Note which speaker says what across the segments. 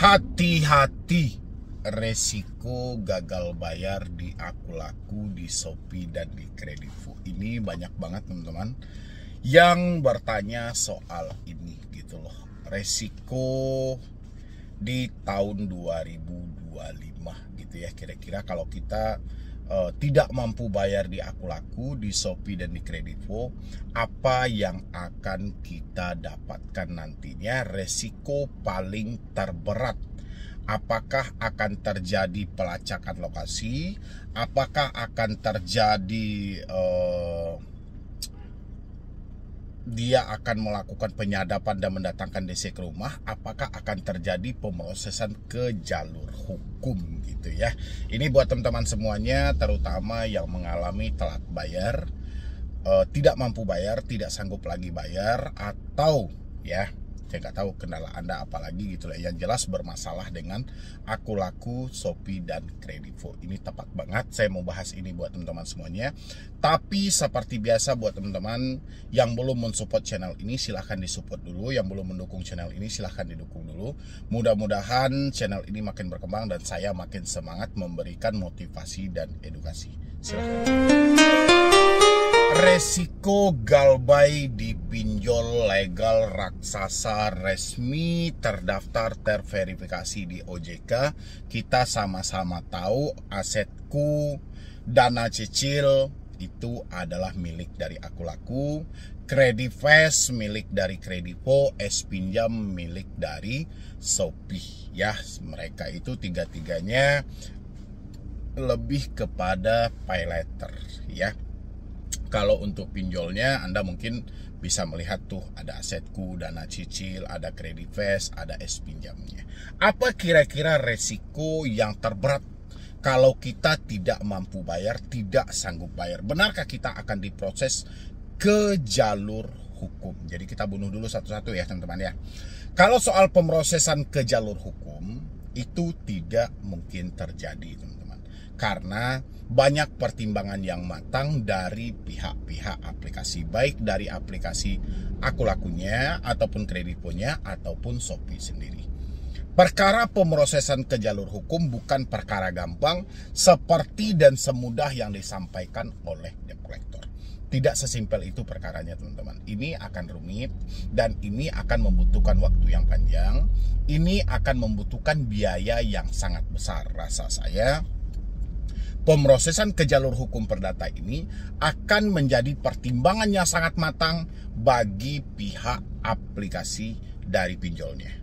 Speaker 1: Hati-hati resiko gagal bayar di Akulaku, di Shopee, dan di Kredivo. Ini banyak banget teman-teman yang bertanya soal ini gitu loh. Resiko di tahun 2025 gitu ya. Kira-kira kalau kita tidak mampu bayar di Akulaku, di Shopee, dan di Kredivo, apa yang akan kita dapatkan nantinya? Resiko paling terberat. Apakah akan terjadi pelacakan lokasi? Apakah akan terjadi dia akan melakukan penyadapan dan mendatangkan DC ke rumah? Apakah akan terjadi pemrosesan ke jalur hukum gitu ya? Ini buat teman-teman semuanya, terutama yang mengalami telat bayar, tidak mampu bayar, tidak sanggup lagi bayar, atau ya saya nggak tahu kendala Anda apalagi gitu lah. Yang jelas bermasalah dengan Akulaku, Shopee, dan Kredivo. Ini tepat banget saya mau bahas ini buat teman-teman semuanya. Tapi seperti biasa buat teman-teman yang belum mensupport channel ini, silahkan disupport dulu. Yang belum mendukung channel ini, silahkan didukung dulu. Mudah-mudahan channel ini makin berkembang dan saya makin semangat memberikan motivasi dan edukasi. Silahkan. Resiko galbay di pinjol legal raksasa resmi terdaftar terverifikasi di OJK. Kita sama-sama tahu asetku, dana cicil itu adalah milik dari Akulaku, Kredivest milik dari Kredivo, S-Pinjam milik dari Shopee. Ya, mereka itu tiga-tiganya lebih kepada pay letter ya. Kalau untuk pinjolnya Anda mungkin bisa melihat tuh ada asetku, dana cicil, ada Kredivest, ada S-Pinjamnya. Apa kira-kira resiko yang terberat kalau kita tidak mampu bayar, tidak sanggup bayar? Benarkah kita akan diproses ke jalur hukum? Jadi kita bunuh dulu satu-satu ya teman-teman ya. Kalau soal pemrosesan ke jalur hukum itu tidak mungkin terjadi teman-teman, karena banyak pertimbangan yang matang dari pihak-pihak aplikasi, baik dari aplikasi Akulakunya ataupun Kredivonya ataupun Shopee sendiri. Perkara pemrosesan ke jalur hukum bukan perkara gampang seperti dan semudah yang disampaikan oleh debt collector. Tidak sesimpel itu perkaranya teman-teman. Ini akan rumit dan ini akan membutuhkan waktu yang panjang. Ini akan membutuhkan biaya yang sangat besar. Rasa saya pemrosesan ke jalur hukum perdata ini akan menjadi pertimbangan yang sangat matang bagi pihak aplikasi dari pinjolnya.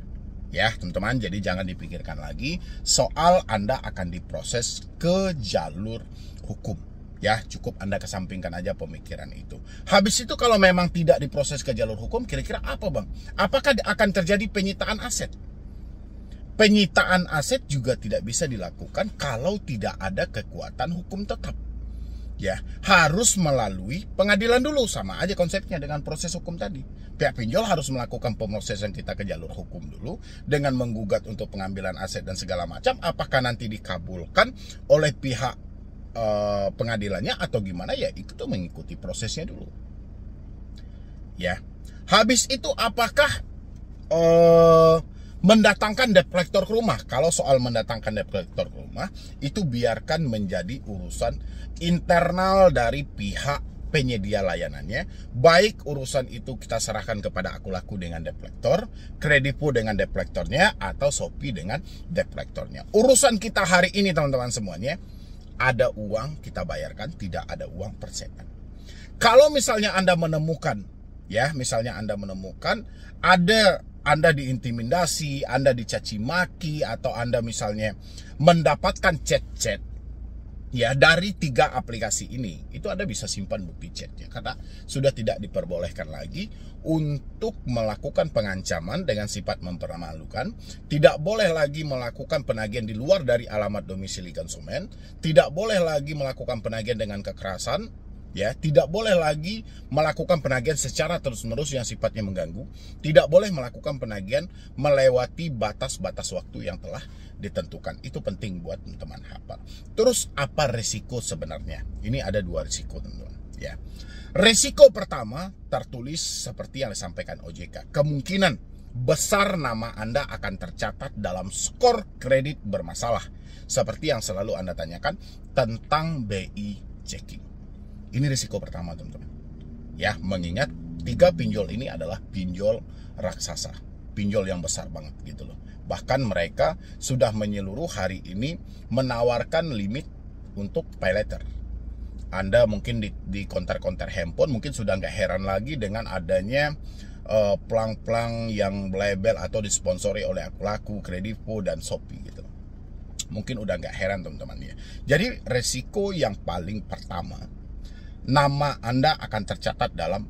Speaker 1: Ya teman-teman, jadi jangan dipikirkan lagi soal Anda akan diproses ke jalur hukum. Ya, cukup Anda kesampingkan aja pemikiran itu. Habis itu kalau memang tidak diproses ke jalur hukum, kira-kira apa bang? Apakah akan terjadi penyitaan aset? Penyitaan aset juga tidak bisa dilakukan kalau tidak ada kekuatan hukum tetap. Ya, harus melalui pengadilan dulu, sama aja konsepnya dengan proses hukum tadi. Pihak pinjol harus melakukan pemrosesan kita ke jalur hukum dulu dengan menggugat untuk pengambilan aset dan segala macam. Apakah nanti dikabulkan oleh pihak pengadilannya atau gimana ya? Itu mengikuti prosesnya dulu. Ya, habis itu apakah mendatangkan debt collector ke rumah? Kalau soal mendatangkan debt collector ke rumah, itu biarkan menjadi urusan internal dari pihak penyedia layanannya. Baik urusan itu kita serahkan kepada Akulaku dengan debt collector, Kredivo dengan debt collectornya, atau Shopee dengan debt collectornya. Urusan kita hari ini teman-teman semuanya, ada uang kita bayarkan, tidak ada uang persetan. Kalau misalnya Anda menemukan, ya misalnya Anda menemukan ada Anda diintimidasi, Anda dicaci maki, atau Anda misalnya mendapatkan chat-chat ya dari 3 aplikasi ini, itu Anda bisa simpan bukti chatnya karena sudah tidak diperbolehkan lagi untuk melakukan pengancaman dengan sifat mempermalukan, tidak boleh lagi melakukan penagihan di luar dari alamat domisili konsumen, tidak boleh lagi melakukan penagihan dengan kekerasan, ya, tidak boleh lagi melakukan penagihan secara terus-menerus yang sifatnya mengganggu, tidak boleh melakukan penagihan melewati batas-batas waktu yang telah ditentukan. Itu penting buat teman-teman hafal. Terus apa risiko sebenarnya? Ini ada 2 risiko teman-teman, ya. Risiko pertama tertulis seperti yang disampaikan OJK. Kemungkinan besar nama Anda akan tercatat dalam skor kredit bermasalah. Seperti yang selalu Anda tanyakan tentang BI checking. Ini risiko pertama, teman-teman. Ya, mengingat 3 pinjol ini adalah pinjol raksasa, pinjol yang besar banget gitu loh. Bahkan mereka sudah menyeluruh hari ini menawarkan limit untuk pay later. Anda mungkin di konter-konter handphone mungkin sudah nggak heran lagi dengan adanya pelang-pelang yang label atau disponsori oleh Akulaku, Kredivo, dan Shopee gitu. Mungkin udah nggak heran, teman-teman ya. Jadi resiko yang paling pertama, nama Anda akan tercatat dalam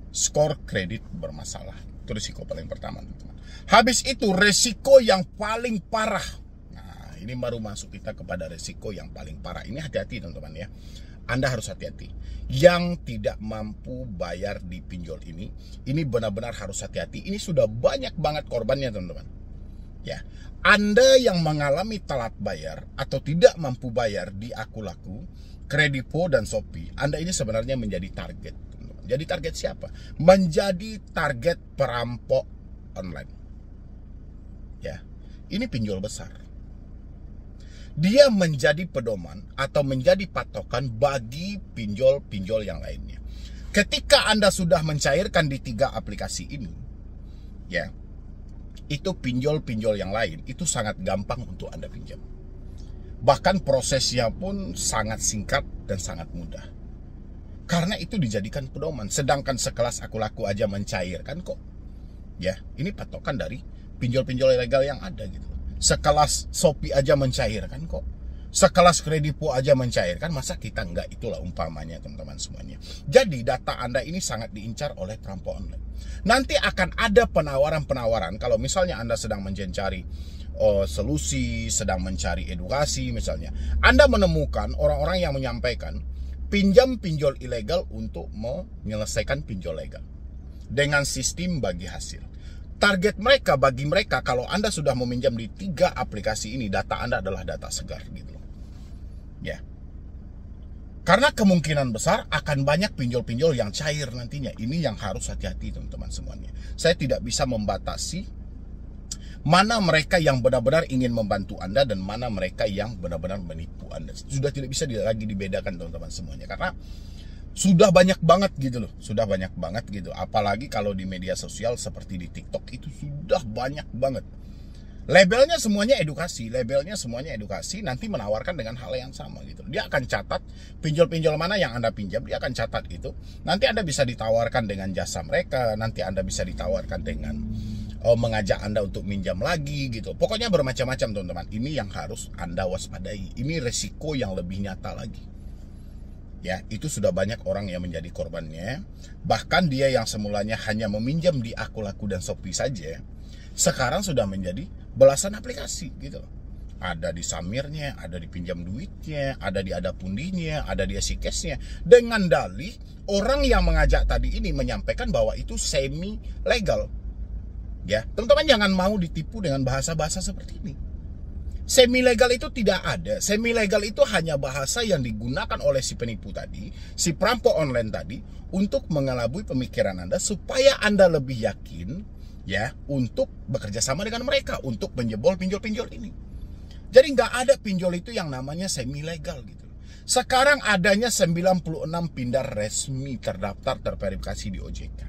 Speaker 1: skor kredit bermasalah. Itu risiko paling pertama, teman-teman. Habis itu resiko yang paling parah. Nah, ini baru masuk kita kepada resiko yang paling parah. Ini hati-hati, teman-teman ya. Anda harus hati-hati. Yang tidak mampu bayar di pinjol ini benar-benar harus hati-hati. Ini sudah banyak banget korbannya, teman-teman. Ya, Anda yang mengalami telat bayar atau tidak mampu bayar di Akulaku, Kredivo, dan Shopee, Anda ini sebenarnya menjadi target. Jadi target siapa? Menjadi target perampok online. Ya, ini pinjol besar. Dia menjadi pedoman atau menjadi patokan bagi pinjol-pinjol yang lainnya. Ketika Anda sudah mencairkan di 3 aplikasi ini, ya, itu pinjol-pinjol yang lain itu sangat gampang untuk Anda pinjam. Bahkan prosesnya pun sangat singkat dan sangat mudah. Karena itu dijadikan pedoman. Sedangkan sekelas Akulaku aja mencairkan kok. Ya, ini patokan dari pinjol-pinjol ilegal yang ada gitu. Sekelas Shopee aja mencairkan kok. Sekelas Kredivo aja mencairkan, masa kita enggak? Itulah umpamanya, teman-teman semuanya. Jadi data Anda ini sangat diincar oleh perampok online. Nanti akan ada penawaran-penawaran kalau misalnya Anda sedang mencari solusi, sedang mencari edukasi misalnya. Anda menemukan orang-orang yang menyampaikan pinjam pinjol ilegal untuk menyelesaikan pinjol legal dengan sistem bagi hasil. Target mereka, bagi mereka, kalau Anda sudah meminjam di 3 aplikasi ini, data Anda adalah data segar gitu. Ya. Karena kemungkinan besar akan banyak pinjol-pinjol yang cair nantinya. Ini yang harus hati-hati, teman-teman semuanya. Saya tidak bisa membatasi mana mereka yang benar-benar ingin membantu Anda dan mana mereka yang benar-benar menipu Anda. Sudah tidak bisa lagi dibedakan, teman-teman semuanya. Karena sudah banyak banget gitu loh, sudah banyak banget gitu. Apalagi kalau di media sosial seperti di TikTok itu sudah banyak banget. Labelnya semuanya edukasi, nanti menawarkan dengan hal yang sama gitu. Dia akan catat pinjol-pinjol mana yang Anda pinjam, dia akan catat itu. Nanti Anda bisa ditawarkan dengan jasa mereka, nanti Anda bisa ditawarkan dengan mengajak Anda untuk minjam lagi gitu. Pokoknya bermacam-macam, teman-teman. Ini yang harus Anda waspadai. Ini resiko yang lebih nyata lagi. Ya, itu sudah banyak orang yang menjadi korbannya. Bahkan dia yang semulanya hanya meminjam di Akulaku dan Shopee saja, sekarang sudah menjadi belasan aplikasi gitu. Ada di Samirnya, ada di pinjam duitnya, ada di Adapundinya, ada di Esikesnya. Dengan dalih orang yang mengajak tadi ini menyampaikan bahwa itu semi legal. Ya, teman-teman jangan mau ditipu dengan bahasa-bahasa seperti ini. Semi legal itu tidak ada. Semi legal itu hanya bahasa yang digunakan oleh si penipu tadi, si perampok online tadi, untuk mengelabui pemikiran Anda supaya Anda lebih yakin ya untuk bekerja sama dengan mereka untuk menjebol pinjol-pinjol ini. Jadi nggak ada pinjol itu yang namanya semi legal gitu. Sekarang adanya 96 pindar resmi terdaftar terverifikasi di OJK.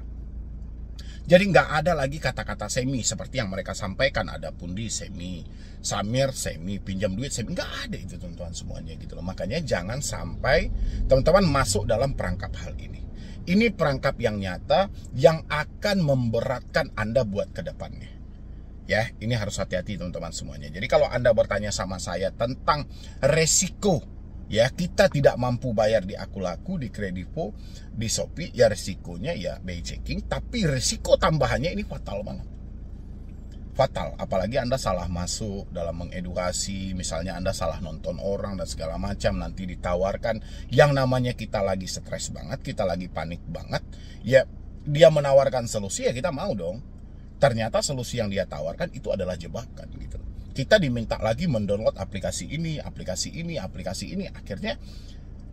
Speaker 1: Jadi nggak ada lagi kata-kata semi seperti yang mereka sampaikan. Ada Pundi semi, Samir semi, pinjam duit semi. Nggak ada itu, teman-teman semuanya gitu loh. Makanya jangan sampai teman-teman masuk dalam perangkap hal ini. Ini perangkap yang nyata yang akan memberatkan Anda buat ke depannya. Ya, ini harus hati-hati teman-teman semuanya. Jadi kalau Anda bertanya sama saya tentang resiko, ya kita tidak mampu bayar di Akulaku, di Kredivo, di Shopee, ya resikonya ya BI checking, tapi resiko tambahannya ini fatal banget. Fatal, apalagi Anda salah masuk dalam mengedukasi, misalnya Anda salah nonton orang dan segala macam, nanti ditawarkan yang namanya kita lagi stres banget, kita lagi panik banget, ya dia menawarkan solusi ya kita mau dong. Ternyata solusi yang dia tawarkan itu adalah jebakan gitu. Kita diminta lagi mendownload aplikasi ini, aplikasi ini, aplikasi ini. Akhirnya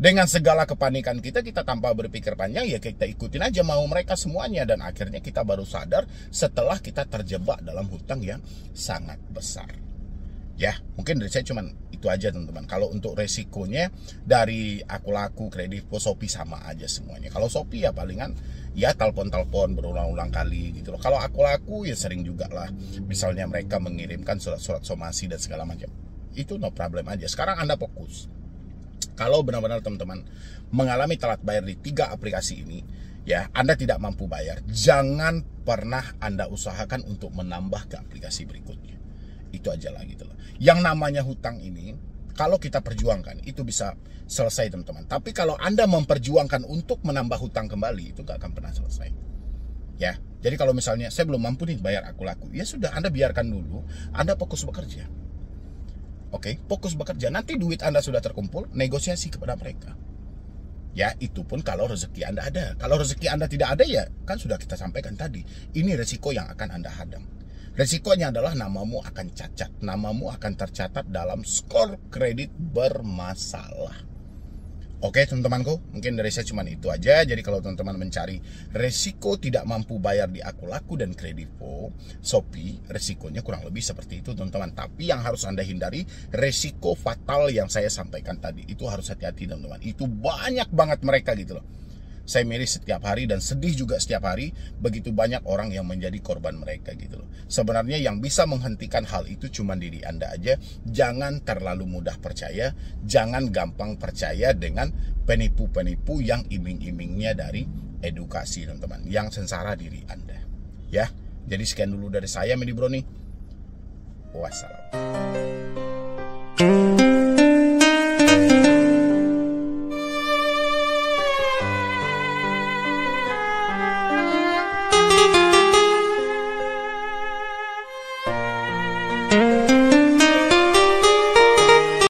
Speaker 1: Dengan segala kepanikan kita tanpa berpikir panjang, ya kita ikutin aja mau mereka semuanya. Dan akhirnya kita baru sadar setelah kita terjebak dalam hutang yang sangat besar. Ya, mungkin dari saya cuman itu aja teman-teman. Kalau untuk resikonya dari Akulaku, Kredivo, Shopee sama aja semuanya. Kalau Shopee ya palingan ya telepon-telepon berulang-ulang kali gitu loh. Kalau Akulaku ya sering juga lah. Misalnya mereka mengirimkan surat-surat somasi dan segala macam. Itu no problem aja. Sekarang Anda fokus. Kalau benar-benar teman-teman mengalami telat bayar di 3 aplikasi ini, ya Anda tidak mampu bayar, jangan pernah Anda usahakan untuk menambah ke aplikasi berikutnya. Itu aja lah gitu loh. Yang namanya hutang ini, kalau kita perjuangkan, itu bisa selesai teman-teman. Tapi kalau Anda memperjuangkan untuk menambah hutang kembali, itu gak akan pernah selesai. Ya, jadi kalau misalnya saya belum mampu nih bayar Akulaku, ya sudah Anda biarkan dulu, Anda fokus bekerja. Oke, fokus bekerja. Nanti duit Anda sudah terkumpul, negosiasi kepada mereka. Ya, itu pun kalau rezeki Anda ada. Kalau rezeki Anda tidak ada, ya kan sudah kita sampaikan tadi. Ini resiko yang akan Anda hadang. Resikonya adalah namamu akan cacat. Namamu akan tercatat dalam skor kredit bermasalah. Oke teman-temanku, mungkin dari saya cuma itu aja. Jadi kalau teman-teman mencari resiko tidak mampu bayar di Akulaku dan Kredivo, Shopee, resikonya kurang lebih seperti itu teman-teman. Tapi yang harus Anda hindari, resiko fatal yang saya sampaikan tadi. Itu harus hati-hati teman-teman. Itu banyak banget mereka gitu loh. Saya miris setiap hari dan sedih juga setiap hari. Begitu banyak orang yang menjadi korban mereka gitu loh. Sebenarnya yang bisa menghentikan hal itu cuma diri Anda aja. Jangan terlalu mudah percaya. Jangan gampang percaya dengan penipu-penipu yang iming-imingnya dari edukasi teman-teman. Yang sengsara diri Anda. Ya, jadi sekian dulu dari saya Medi Broni. Wassalam.